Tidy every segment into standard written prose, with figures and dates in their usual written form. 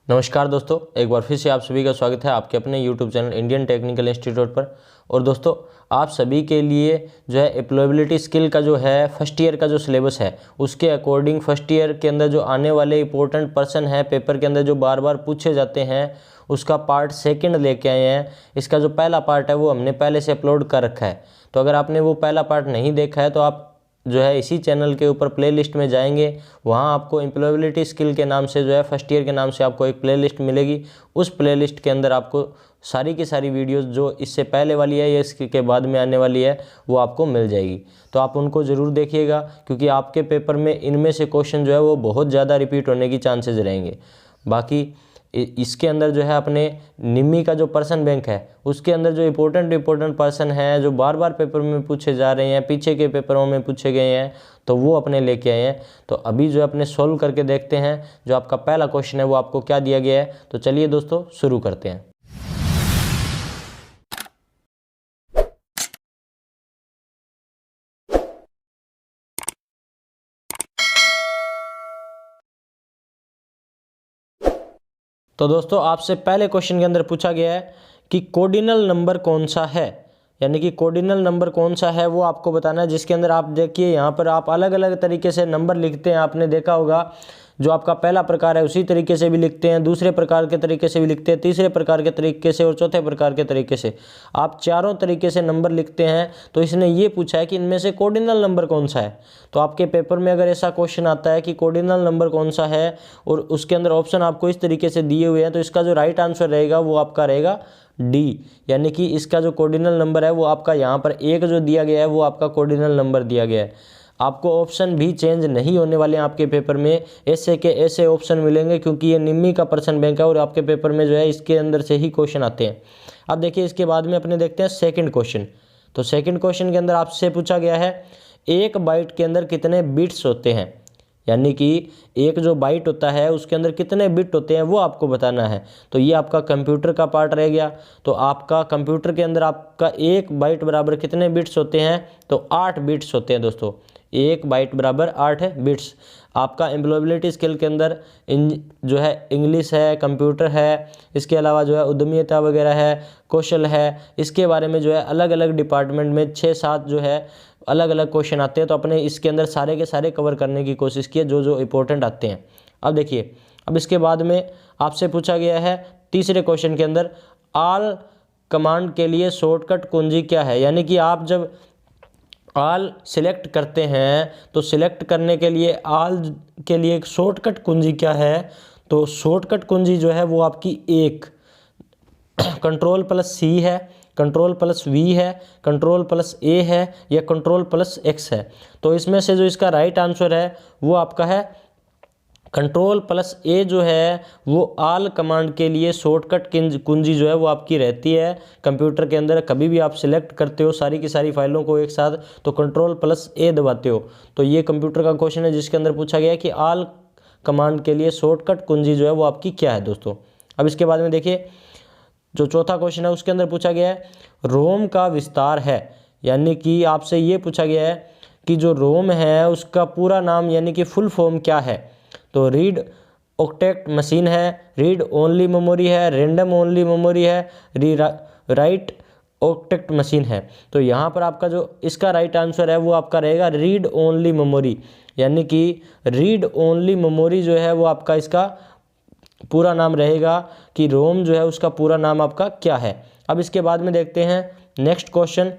नमस्कार दोस्तों, एक बार फिर से आप सभी का स्वागत है आपके अपने YouTube channel Indian technical institute पर। और दोस्तों, आप सभी के लिए जो है एम्प्लॉयबिलिटी स्किल का जो है फर्स्ट ईयर का जो सिलेबस है उसके अकॉर्डिंग फर्स्ट ईयर के अंदर जो आने वाले इंपॉर्टेंट पर्सन है पेपर के अंदर जो बार बार पूछे जाते हैं उसका पार्ट सेकंड लेके आए हैं। इसका जो पहला पार्ट है वो हमने पहले से अपलोड कर रखा है, तो अगर आपने वो पहला पार्ट नहीं देखा है तो आप जो है इसी चैनल के ऊपर प्लेलिस्ट में जाएंगे, वहाँ आपको एम्प्लॉयबिलिटी स्किल के नाम से जो है फर्स्ट ईयर के नाम से आपको एक प्लेलिस्ट मिलेगी। उस प्लेलिस्ट के अंदर आपको सारी की सारी वीडियोस जो इससे पहले वाली है या इसके बाद में आने वाली है वो आपको मिल जाएगी, तो आप उनको ज़रूर देखिएगा क्योंकि आपके पेपर में इनमें से क्वेश्चन जो है वो बहुत ज़्यादा रिपीट होने की चांसेस रहेंगे। बाकी इसके अंदर जो है अपने निम्मी का जो पर्सन बैंक है उसके अंदर जो इम्पोर्टेंट पर्सन है जो बार बार पेपर में पूछे जा रहे हैं, पीछे के पेपरों में पूछे गए हैं, तो वो अपने लेके आए हैं। तो अभी जो अपने सॉल्व करके देखते हैं जो आपका पहला क्वेश्चन है वो आपको क्या दिया गया है। तो चलिए दोस्तों शुरू करते हैं। तो दोस्तों आपसे पहले क्वेश्चन के अंदर पूछा गया है कि कोऑर्डिनल नंबर कौन सा है, यानी कि कोऑर्डिनल नंबर कौन सा है वो आपको बताना है। जिसके अंदर आप देखिए यहाँ पर आप अलग अलग तरीके से नंबर लिखते हैं, आपने देखा होगा। जो आपका पहला प्रकार है उसी तरीके से भी लिखते हैं, दूसरे प्रकार के तरीके से भी लिखते हैं, तीसरे प्रकार के तरीके से और चौथे प्रकार के तरीके से। आप चारों तरीके से नंबर लिखते हैं। तो इसने ये पूछा है कि इनमें से कोऑर्डिनल नंबर कौन सा है। तो आपके पेपर में अगर ऐसा क्वेश्चन आता है कि कोऑर्डिनल नंबर कौन सा है और उसके अंदर ऑप्शन आपको इस तरीके से दिए हुए हैं, तो इसका जो राइट आंसर रहेगा वो आपका रहेगा डी, यानी कि इसका जो कोऑर्डिनल नंबर है वो आपका यहाँ पर एक जो दिया गया है वो आपका कोऑर्डिनल नंबर दिया गया है। आपको ऑप्शन भी चेंज नहीं होने वाले हैं आपके पेपर में, ऐसे के ऐसे ऑप्शन मिलेंगे क्योंकि ये निम्मी का पर्सन बैंक है और आपके पेपर में जो है इसके अंदर से ही क्वेश्चन आते हैं। अब देखिए इसके बाद में अपने देखते हैं सेकंड क्वेश्चन। तो सेकंड क्वेश्चन के अंदर आपसे पूछा गया है एक बाइट के अंदर कितने बिट्स होते हैं, यानी कि एक जो बाइट होता है उसके अंदर कितने बिट होते हैं वो आपको बताना है। तो ये आपका कंप्यूटर का पार्ट रह गया। तो आपका कंप्यूटर के अंदर आपका एक बाइट बराबर कितने बिट्स होते हैं, तो 8 बिट्स होते हैं दोस्तों। एक बाइट बराबर 8 बिट्स। आपका एम्प्लॉयबिलिटी स्किल के अंदर जो है इंग्लिश है, कंप्यूटर है, इसके अलावा जो है उद्यमिता वगैरह है, कौशल है, इसके बारे में जो है अलग अलग डिपार्टमेंट में 6-7 जो है अलग अलग क्वेश्चन आते हैं। तो अपने इसके अंदर सारे के सारे कवर करने की कोशिश की है जो जो इंपॉर्टेंट आते हैं। अब देखिए, अब इसके बाद में आपसे पूछा गया है तीसरे क्वेश्चन के अंदर ऑल कमांड के लिए शॉर्टकट कुंजी क्या है, यानी कि आप जब ऑल सिलेक्ट करते हैं तो सिलेक्ट करने के लिए ऑल के लिए एक शॉर्टकट कुंजी क्या है। तो शॉर्टकट कुंजी जो है वो आपकी एक Ctrl+C है, Ctrl+V है, Ctrl+A है या Ctrl+X है। तो इसमें से जो इसका राइट आंसर है वो आपका है Ctrl+A जो है वो ऑल कमांड के लिए शॉर्टकट कुंजी जो है वो आपकी रहती है। कंप्यूटर के अंदर कभी भी आप सिलेक्ट करते हो सारी की सारी फाइलों को एक साथ तो Ctrl+A दबाते हो। तो ये कंप्यूटर का क्वेश्चन है जिसके अंदर पूछा गया है कि ऑल कमांड के लिए शॉर्टकट कुंजी जो है वो आपकी क्या है दोस्तों। अब इसके बाद में देखिए जो चौथा क्वेश्चन है उसके अंदर पूछा गया है रोम का विस्तार है, यानी कि आपसे ये पूछा गया है कि जो रोम है उसका पूरा नाम यानी कि फुल फॉर्म क्या है। तो रीड ऑक्टेट मशीन है, रीड ओनली मेमोरी है, रैंडम ओनली मेमोरी है, राइट ऑक्टेट मशीन है। तो यहाँ पर आपका जो इसका राइट आंसर है वो आपका रहेगा रीड ओनली मेमोरी, यानी कि रीड ओनली मेमोरी जो है वो आपका इसका पूरा नाम रहेगा कि रोम जो है उसका पूरा नाम आपका क्या है। अब इसके बाद में देखते हैं नेक्स्ट क्वेश्चन।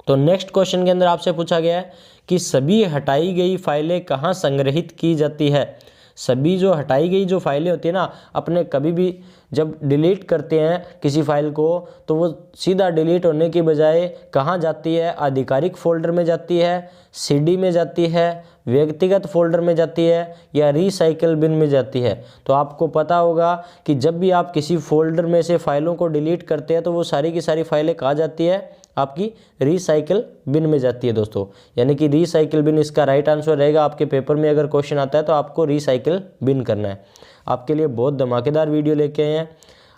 तो नेक्स्ट क्वेश्चन के अंदर आपसे पूछा गया है कि सभी हटाई गई फाइलें कहाँ संग्रहित की जाती है। सभी जो हटाई गई जो फाइलें होती है ना, अपने कभी भी जब डिलीट करते हैं किसी फाइल को तो वो सीधा डिलीट होने की बजाय कहाँ जाती है, आधिकारिक फोल्डर में जाती है, सीडी में जाती है, व्यक्तिगत फोल्डर में जाती है या रिसाइकल बिन में जाती है। तो आपको पता होगा कि जब भी आप किसी फोल्डर में से फाइलों को डिलीट करते हैं तो वो सारी की सारी फाइलें कहाँ जाती है, आपकी रिसाइकल बिन में जाती है दोस्तों, यानी कि रिसाइकल बिन इसका राइट आंसर रहेगा। आपके पेपर में अगर क्वेश्चन आता है तो आपको रिसाइकल बिन करना है। आपके लिए बहुत धमाकेदार वीडियो लेके आए हैं।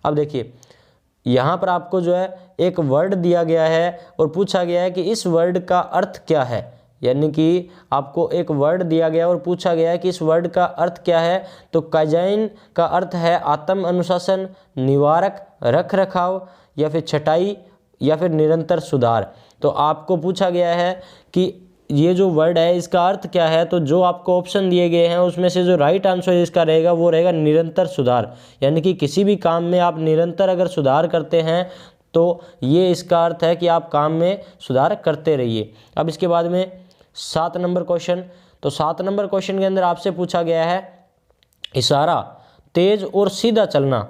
अब देखिए यहाँ पर आपको जो है एक वर्ड दिया गया है और पूछा गया है कि इस वर्ड का अर्थ क्या है, यानी कि आपको एक वर्ड दिया गया और पूछा गया है कि इस वर्ड का अर्थ क्या है। तो काइजाइन का अर्थ है आत्म अनुशासन, निवारक, रख रखाव, या फिर छटाई, या फिर निरंतर सुधार। तो आपको पूछा गया है कि ये जो वर्ड है इसका अर्थ क्या है। तो जो आपको ऑप्शन दिए गए हैं उसमें से जो राइट आंसर इसका रहेगा वो रहेगा निरंतर सुधार। यानी कि किसी भी काम में आप निरंतर अगर सुधार करते हैं तो ये इसका अर्थ है कि आप काम में सुधार करते रहिए। अब इसके बाद में 7 नंबर क्वेश्चन। तो 7 नंबर क्वेश्चन के अंदर आपसे पूछा गया है इशारा तेज और सीधा चलना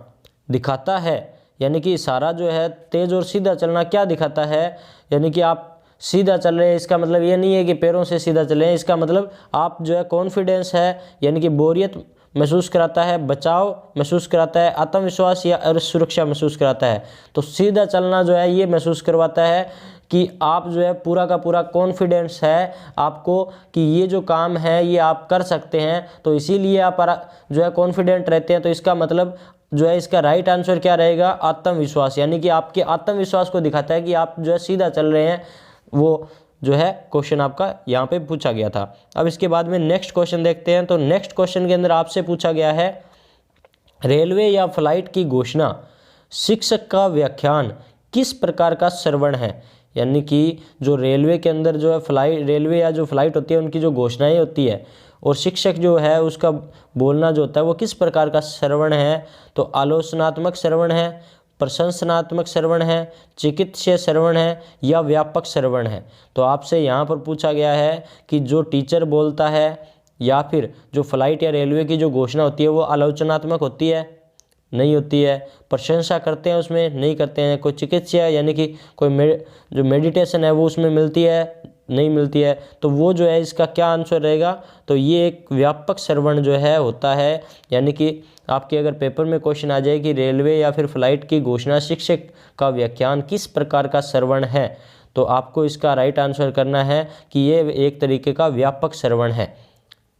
दिखाता है। यानी कि इशारा जो है तेज और सीधा चलना क्या दिखाता है। यानी कि आप सीधा चल रहे हैं, इसका मतलब ये नहीं है कि पैरों से सीधा चल रहे हैं, इसका मतलब आप जो है कॉन्फिडेंस है, यानी कि बोरियत महसूस कराता है, बचाव महसूस कराता है, आत्मविश्वास या सुरक्षा महसूस कराता है। तो सीधा चलना जो है ये महसूस करवाता है कि आप जो है पूरा का पूरा कॉन्फिडेंस है आपको कि ये जो काम है ये आप कर सकते हैं, तो इसीलिए आप जो है कॉन्फिडेंट रहते हैं। तो इसका मतलब जो है इसका राइट आंसर क्या रहेगा, आत्मविश्वास। यानी कि आपके आत्मविश्वास को दिखाता है कि आप जो है सीधा चल रहे हैं, वो जो है क्वेश्चन आपका यहाँ पे पूछा गया था। अब इसके बाद में नेक्स्ट क्वेश्चन देखते हैं। तो नेक्स्ट क्वेश्चन के अंदर आपसे पूछा गया है रेलवे या फ्लाइट की घोषणा शिक्षक का व्याख्यान किस प्रकार का श्रवण है। यानी कि जो रेलवे के अंदर जो है रेलवे या जो फ्लाइट होती है उनकी जो घोषणाएं होती है और शिक्षक जो है उसका बोलना जो होता है वो किस प्रकार का श्रवण है। तो आलोचनात्मक श्रवण है, प्रशंसनात्मक श्रवण है, चिकित्सीय श्रवण है, या व्यापक श्रवण है। तो आपसे यहाँ पर पूछा गया है कि जो टीचर बोलता है या फिर जो फ्लाइट या रेलवे की जो घोषणा होती है वो आलोचनात्मक होती है, नहीं होती है, प्रशंसा करते हैं उसमें, नहीं करते हैं, कोई चिकित्सीय यानी कि कोई जो मेडिटेशन है वो उसमें मिलती है, नहीं मिलती है। तो वो जो है इसका क्या आंसर रहेगा। तो ये एक व्यापक श्रवण जो है होता है। यानी कि आपके अगर पेपर में क्वेश्चन आ जाए कि रेलवे या फिर फ्लाइट की घोषणा शिक्षक का व्याख्यान किस प्रकार का श्रवण है, तो आपको इसका राइट आंसर करना है कि ये एक तरीके का व्यापक श्रवण है।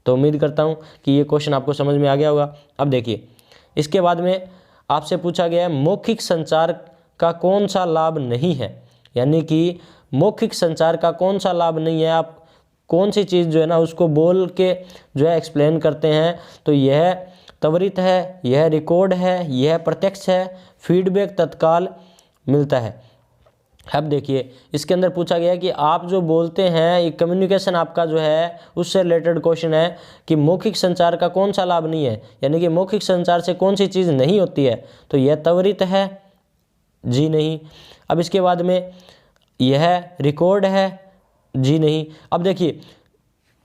तो उम्मीद करता हूँ कि ये क्वेश्चन आपको समझ में आ गया होगा। अब देखिए इसके बाद में आपसे पूछा गया है मौखिक संचार का कौन सा लाभ नहीं है। यानी कि मौखिक संचार का कौन सा लाभ नहीं है, आप कौन सी चीज़ जो है ना उसको बोल के जो है एक्सप्लेन करते हैं। तो यह त्वरित है, यह रिकॉर्ड है, यह प्रत्यक्ष है, फीडबैक तत्काल मिलता है। अब देखिए इसके अंदर पूछा गया है कि आप जो बोलते हैं ये कम्युनिकेशन आपका जो है उससे रिलेटेड क्वेश्चन है कि मौखिक संचार का कौन सा लाभ नहीं है। यानी कि मौखिक संचार से कौन सी चीज़ नहीं होती है। तो यह त्वरित है, जी नहीं। अब इसके बाद में यह रिकॉर्ड है, जी नहीं। अब देखिए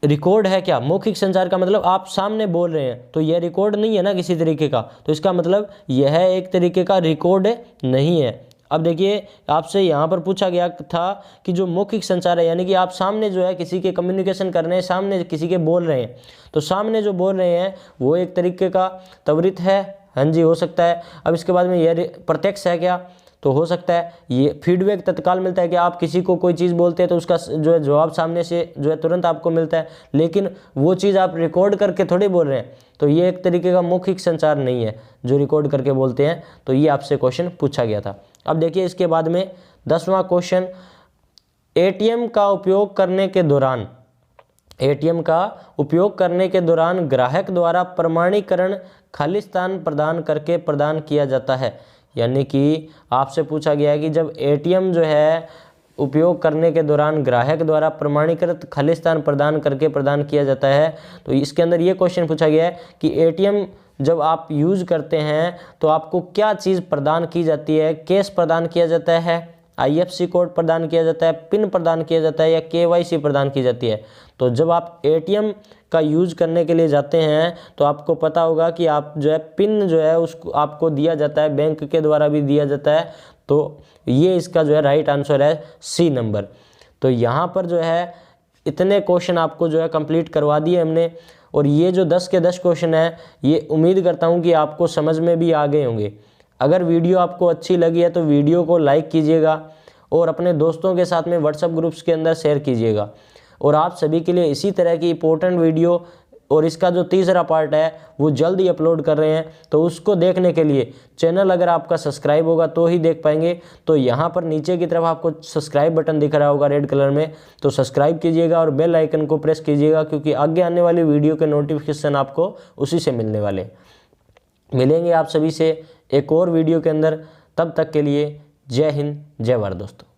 रिकॉर्ड है क्या, मौखिक संचार का मतलब आप सामने बोल रहे हैं, तो यह रिकॉर्ड नहीं है ना किसी तरीके का, तो इसका मतलब यह एक तरीके का रिकॉर्ड नहीं है। अब देखिए आपसे यहाँ पर पूछा गया था कि जो मौखिक संचार है यानी कि आप सामने जो है किसी के कम्युनिकेशन कर रहे हैं, सामने किसी के बोल रहे हैं, तो सामने जो बोल रहे हैं वो एक तरीके का त्वरित है, हाँ जी हो सकता है। अब इसके बाद में यह प्रत्यक्ष है क्या, तो हो सकता है। ये फीडबैक तत्काल मिलता है कि आप किसी को कोई चीज़ बोलते हैं तो उसका जो है जवाब सामने से जो है तुरंत आपको मिलता है, लेकिन वो चीज़ आप रिकॉर्ड करके थोड़ी बोल रहे हैं, तो ये एक तरीके का मौखिक संचार नहीं है जो रिकॉर्ड करके बोलते हैं। तो ये आपसे क्वेश्चन पूछा गया था। अब देखिए इसके बाद में 10वां क्वेश्चन, एटीएम का उपयोग करने के दौरान ग्राहक द्वारा प्रमाणीकरण खालिस्तान प्रदान करके प्रदान किया जाता है। यानी कि आपसे पूछा गया है कि जब एटीएम जो है उपयोग करने के दौरान ग्राहक द्वारा प्रमाणीकृत खालिस्तान प्रदान करके प्रदान किया जाता है, तो इसके अंदर ये क्वेश्चन पूछा गया है कि एटीएम जब आप यूज़ करते हैं तो आपको क्या चीज़ प्रदान की जाती है, कैश प्रदान किया जाता है, आईएफएससी कोड प्रदान किया जाता है, पिन प्रदान किया जाता है, या केवाईसी प्रदान की जाती है। तो जब आप एटीएम का यूज़ करने के लिए जाते हैं तो आपको पता होगा कि आप जो है पिन जो है उसको आपको दिया जाता है, बैंक के द्वारा भी दिया जाता है। तो ये इसका जो है राइट आंसर है सी नंबर। तो यहाँ पर जो है इतने क्वेश्चन आपको जो है कंप्लीट करवा दिए हमने, और ये जो 10 के 10 क्वेश्चन है ये उम्मीद करता हूँ कि आपको समझ में भी आ गए होंगे। अगर वीडियो आपको अच्छी लगी है तो वीडियो को लाइक कीजिएगा और अपने दोस्तों के साथ में व्हाट्सएप ग्रुप्स के अंदर शेयर कीजिएगा। और आप सभी के लिए इसी तरह की इंपॉर्टेंट वीडियो और इसका जो तीसरा पार्ट है वो जल्द ही अपलोड कर रहे हैं। तो उसको देखने के लिए चैनल अगर आपका सब्सक्राइब होगा तो ही देख पाएंगे। तो यहाँ पर नीचे की तरफ आपको सब्सक्राइब बटन दिख रहा होगा रेड कलर में, तो सब्सक्राइब कीजिएगा और बेल आइकन को प्रेस कीजिएगा, क्योंकि आगे आने वाली वीडियो के नोटिफिकेशन आपको उसी से मिलने वाले। मिलेंगे आप सभी से एक और वीडियो के अंदर, तब तक के लिए जय हिंद जय भारत दोस्तों।